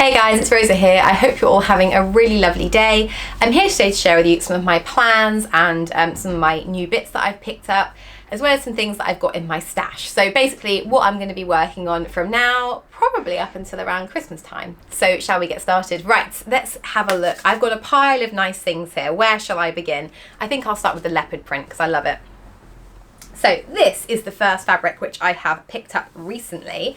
Hey guys, it's Rosa here. I hope you're all having a really lovely day. I'm here today to share with you some of my plans and some of my new bits that I've picked up, as well as some things that I've got in my stash. So basically what I'm going to be working on from now, probably up until around Christmas time. So shall we get started? Right, let's have a look. I've got a pile of nice things here. Where shall I begin? I think I'll start with the leopard print because I love it. So this is the first fabric which I have picked up recently,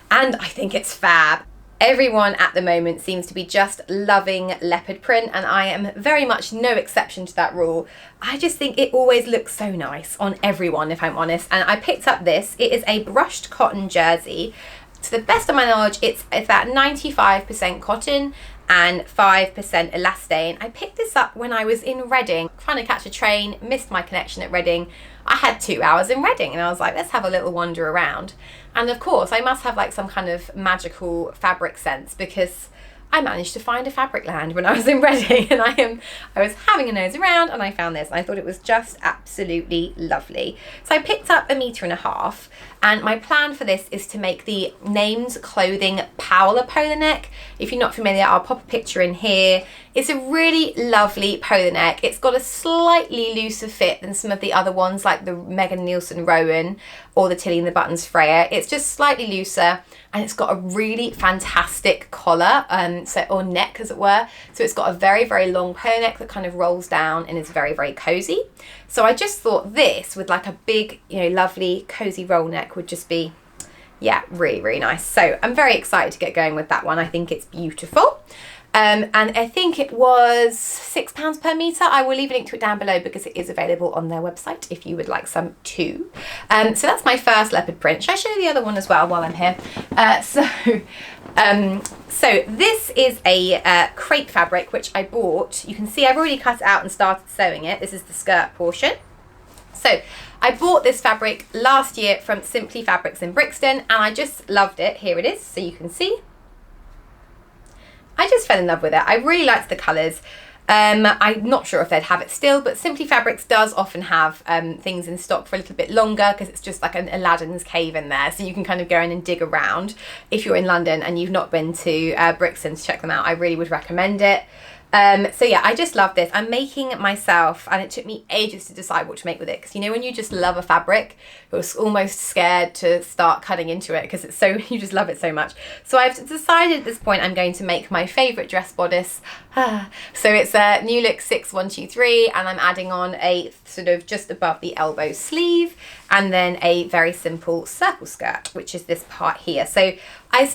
and I think it's fab. Everyone at the moment seems to be just loving leopard print, and I am very much no exception to that rule. I just think it always looks so nice on everyone, if I'm honest. And I picked up this. It is a brushed cotton jersey. To the best of my knowledge, it's that 95% cotton and 5% elastane. I picked this up when I was in Reading, trying to catch a train, missed my connection at Reading. I had 2 hours in Reading and I was like, let's have a little wander around. And of course, I must have like some kind of magical fabric sense, because I managed to find a fabric land when I was in Reading, and I was having a nose around and I found this and I thought it was just absolutely lovely. So I picked up 1.5 meters, and my plan for this is to make the Names Clothing Powler polo neck. If you're not familiar, I'll pop a picture in here. It's a really lovely polo neck. It's got a slightly looser fit than some of the other ones, like the Megan Nielsen Rowan or the Tilly and the Buttons Freya. It's just slightly looser, and it's got a really fantastic collar, or neck as it were. So it's got a very, very long polo neck that kind of rolls down and is very, very cozy. So I just thought this with like a big, lovely cozy roll neck would just be, yeah, really, really nice. So I'm very excited to get going with that one. I think it's beautiful. And I think it was £6 per metre. I will leave a link to it down below because it is available on their website if you would like some too. So that's my first leopard print. Should I show you the other one as well while I'm here? So this is a crepe fabric which I bought. You can see I've already cut it out and started sewing it. This is the skirt portion. So I bought this fabric last year from Simply Fabrics in Brixton, and I just loved it. Here it is, so you can see. I just fell in love with it. I really liked the colours. I'm not sure if they'd have it still, but Simply Fabrics does often have things in stock for a little bit longer, because it's just like an Aladdin's cave in there, so you can kind of go in and dig around. If you're in London and you've not been to Brixton to check them out, I really would recommend it. So yeah, I just love this. I'm making it myself, and it took me ages to decide what to make with it, because when you just love a fabric, you're almost scared to start cutting into it because it's so, you just love it so much. So I've decided at this point I'm going to make my favourite dress bodice. So it's a New Look 6123, and I'm adding on a sort of just above the elbow sleeve, and then a very simple circle skirt, which is this part here. So I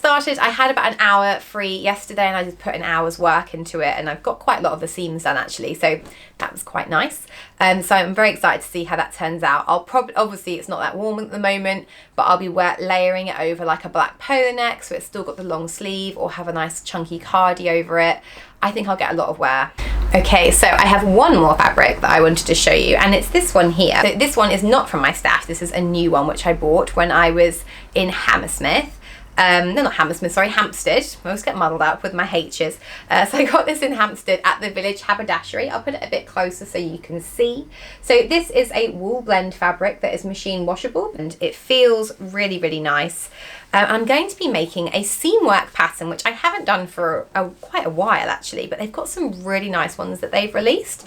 had about an hour free yesterday, and I just put an hour's work into it, and I've got quite a lot of the seams done actually, so that was quite nice. So I'm very excited to see how that turns out. I'll probably, obviously it's not that warm at the moment, but I'll be layering it over like a black polo neck, so it's still got the long sleeve, or have a nice chunky cardi over it. I think I'll get a lot of wear. Okay, so I have one more fabric that I wanted to show you, and it's this one here. So this one is not from my stash. This is a new one which I bought when I was in Hammersmith. No, not Hammersmith, sorry, Hampstead. I always get muddled up with my H's. So I got this in Hampstead at the Village Haberdashery. I'll put it a bit closer so you can see. So this is a wool blend fabric that is machine washable, and it feels really, really nice. I'm going to be making a seam work pattern, which I haven't done for quite a while actually, but they've got some really nice ones that they've released.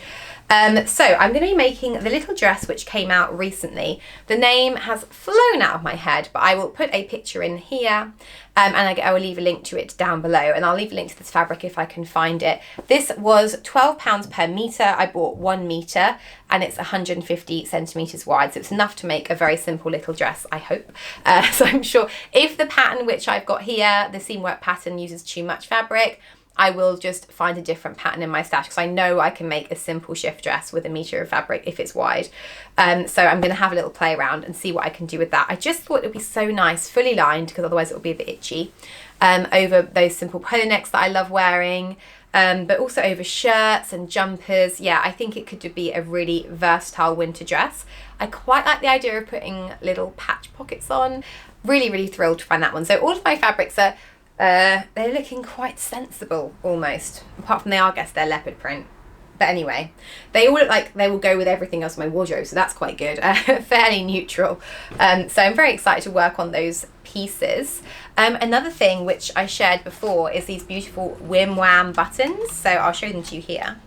So I'm going to be making the little dress which came out recently. The name has flown out of my head, but I will put a picture in here, and I will leave a link to it down below, and I'll leave a link to this fabric if I can find it. This was £12 per metre. I bought 1 metre, and it's 150 centimetres wide, so it's enough to make a very simple little dress, I hope. So I'm sure if the pattern which I've got here, the seam work pattern, uses too much fabric, I will just find a different pattern in my stash, because I know I can make a simple shift dress with 1 metre of fabric if it's wide. So I'm going to have a little play around and see what I can do with that. I just thought it would be so nice, fully lined, because otherwise it will be a bit itchy, over those simple polo necks that I love wearing, but also over shirts and jumpers. Yeah, I think it could be a really versatile winter dress. I quite like the idea of putting little patch pockets on. Really, really thrilled to find that one. So all of my fabrics are they're looking quite sensible almost, apart from I guess they're leopard print, But anyway, they all look like they will go with everything else in my wardrobe, so that's quite good. Fairly neutral. So I'm very excited to work on those pieces. Another thing which I shared before is these beautiful Whim Wham buttons. So I'll show them to you here.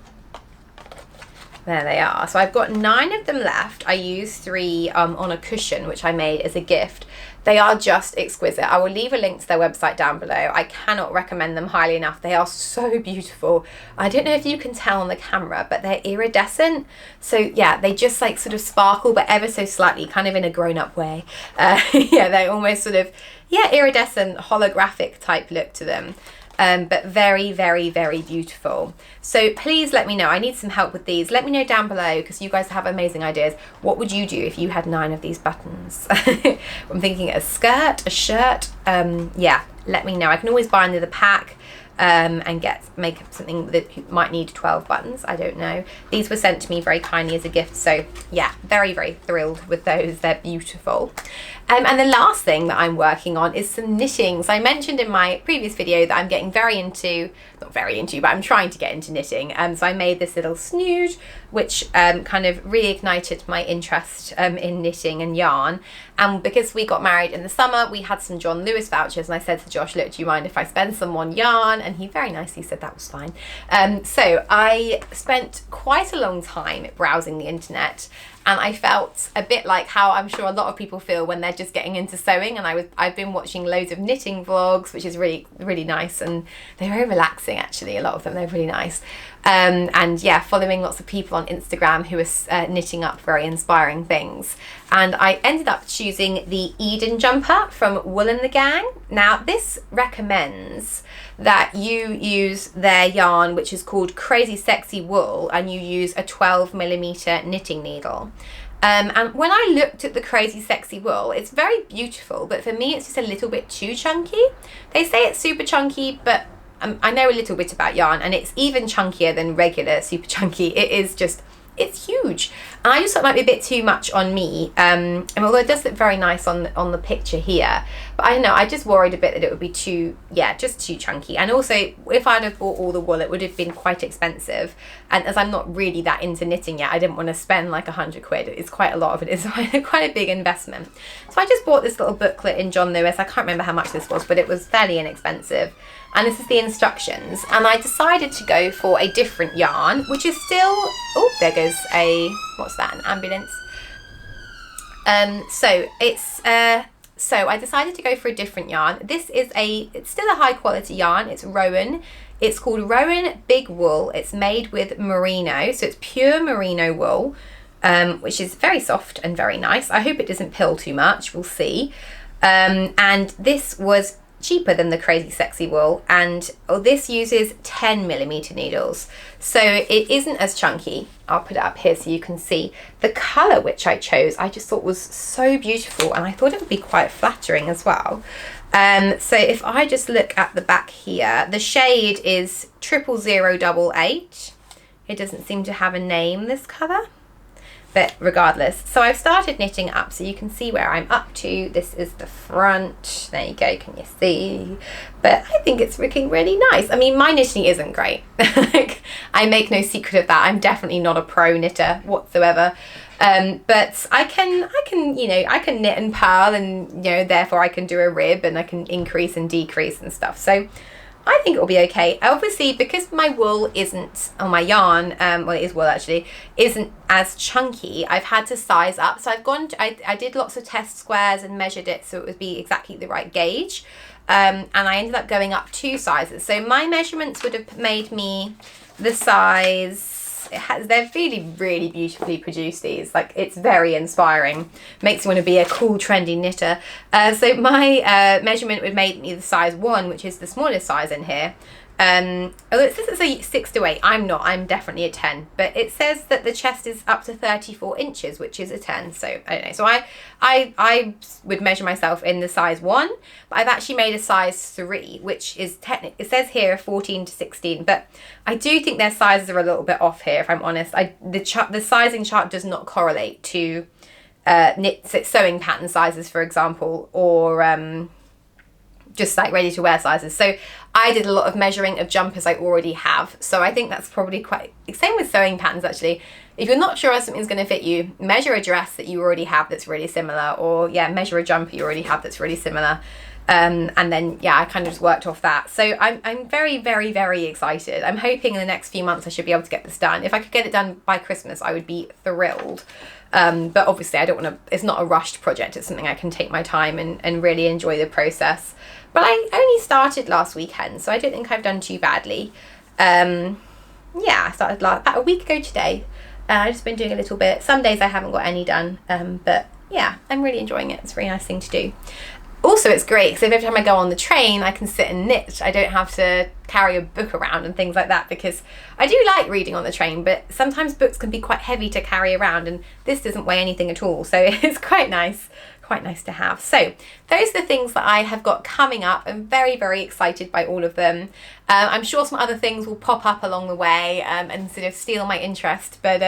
There they are. So I've got 9 of them left. I used 3 on a cushion, which I made as a gift. They are just exquisite. I will leave a link to their website down below. I cannot recommend them highly enough. They are so beautiful. I don't know if you can tell on the camera, but they're iridescent. So yeah, they just like sort of sparkle, but ever so slightly, kind of in a grown-up way. Yeah, they almost sort of, yeah, iridescent, holographic type look to them. But very, very, very beautiful. So please let me know. I need some help with these. Let me know down below, because you guys have amazing ideas. What would you do if you had 9 of these buttons? I'm thinking a skirt, a shirt. Yeah, let me know. I can always buy another pack and make something that might need 12 buttons. I don't know. These were sent to me very kindly as a gift. So yeah, very, very thrilled with those. They're beautiful. And the last thing that I'm working on is some knitting. So I mentioned in my previous video that I'm getting not very into, but I'm trying to get into knitting. So I made this little snood, which kind of reignited my interest in knitting and yarn. And because we got married in the summer, we had some John Lewis vouchers, and I said to Josh, look, do you mind if I spend some on yarn? And he very nicely said that was fine. So I spent quite a long time browsing the internet, and I felt a bit like how I'm sure a lot of people feel when they're just getting into sewing. And I've been watching loads of knitting vlogs, which is really, really nice. And they're very relaxing, actually, a lot of them. They're really nice. And yeah, following lots of people on Instagram who are knitting up very inspiring things. And I ended up choosing the Eden jumper from Wool and the Gang. Now, this recommends that you use their yarn, which is called Crazy Sexy Wool, and you use a 12mm knitting needle. And when I looked at the Crazy Sexy Wool, it's very beautiful, but for me it's just a little bit too chunky. They say it's super chunky, but I know a little bit about yarn, and it's even chunkier than regular super chunky. It is just, it's huge. And I just thought it might be a bit too much on me. And although it does look very nice on the picture here, but I don't know, I just worried a bit that it would be too, yeah, just too chunky. And also, if I'd have bought all the wool, it would have been quite expensive. And as I'm not really that into knitting yet, I didn't want to spend like 100 quid. It's quite a lot of it. It's quite a big investment. So I just bought this little booklet in John Lewis. I can't remember how much this was, but it was fairly inexpensive. And this is the instructions. And I decided to go for a different yarn, which is still, oh, there goes a, what's that, an ambulance. So I decided to go for a different yarn. This is it's still a high quality yarn. It's Rowan. It's called Rowan Big Wool. It's made with merino. So it's pure merino wool, which is very soft and very nice. I hope it doesn't pill too much. We'll see. And this was cheaper than the Crazy Sexy Wool, and this uses 10mm needles, so it isn't as chunky. I'll put it up here so you can see the colour which I chose. I just thought was so beautiful, and I thought it would be quite flattering as well. So if I just look at the back here, the shade is 00088. It doesn't seem to have a name, this colour. But regardless, so I've started knitting up, so you can see where I'm up to. This is the front. There you go, can you see? But I think it's looking really nice. I mean, my knitting isn't great. I make no secret of that. I'm definitely not a pro knitter whatsoever. But I can, you know, I can knit and purl, and, you know, therefore I can do a rib, and I can increase and decrease and stuff. So I think it'll be okay. Obviously, because my wool isn't, or my yarn, well, it is wool actually, isn't as chunky, I've had to size up. So I did lots of test squares and measured it so it would be exactly the right gauge. And I ended up going up 2 sizes. So my measurements would have made me the size, they're really, really beautifully produced, these. Like, it's very inspiring. Makes me want to be a cool, trendy knitter. So my measurement would make me the size 1, which is the smallest size in here. Although it says it's a 6 to 8, I'm definitely a 10, but it says that the chest is up to 34 inches, which is a 10, so I don't know. So I would measure myself in the size 1, but I've actually made a size 3, which is it says here 14 to 16, but I do think their sizes are a little bit off here, if I'm honest. The sizing chart does not correlate to sewing pattern sizes, for example, or just like ready to wear sizes. So I did a lot of measuring of jumpers I already have. So I think that's probably quite, same with sewing patterns actually. If you're not sure if something's going to fit you, measure a dress that you already have that's really similar, or yeah, measure a jumper you already have that's really similar. And then yeah, I kind of just worked off that. So I'm very, very, very excited. I'm hoping in the next few months I should be able to get this done. If I could get it done by Christmas, I would be thrilled. But obviously I don't want to, it's not a rushed project. It's something I can take my time and really enjoy the process. But I only started last weekend, so I don't think I've done too badly. Yeah, I started about a week ago today. I've just been doing a little bit. Some days I haven't got any done. But yeah, I'm really enjoying it. It's a really nice thing to do. Also, it's great because every time I go on the train, I can sit and knit. I don't have to carry a book around and things like that, because I do like reading on the train, but sometimes books can be quite heavy to carry around, and this doesn't weigh anything at all. So it's quite nice to have. So those are the things that I have got coming up. I'm very, very excited by all of them. I'm sure some other things will pop up along the way and sort of steal my interest, but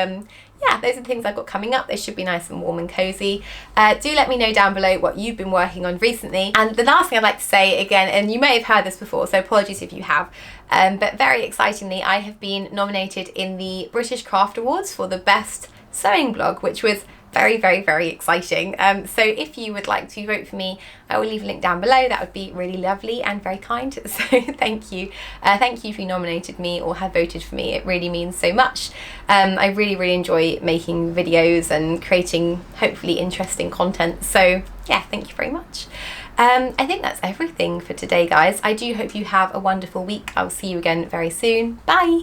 yeah, those are the things I've got coming up. They should be nice and warm and cozy. Do let me know down below what you've been working on recently. And the last thing I'd like to say again, and you may have heard this before, so apologies if you have, but very excitingly, I have been nominated in the British Craft Awards for the best sewing blog, which was very, very, very exciting. So if you would like to vote for me, I will leave a link down below. That would be really lovely and very kind. So thank you. Thank you if you nominated me or have voted for me. It really means so much. I really, really enjoy making videos and creating hopefully interesting content. So yeah, thank you very much. I think that's everything for today, guys. I do hope you have a wonderful week. I'll see you again very soon. Bye.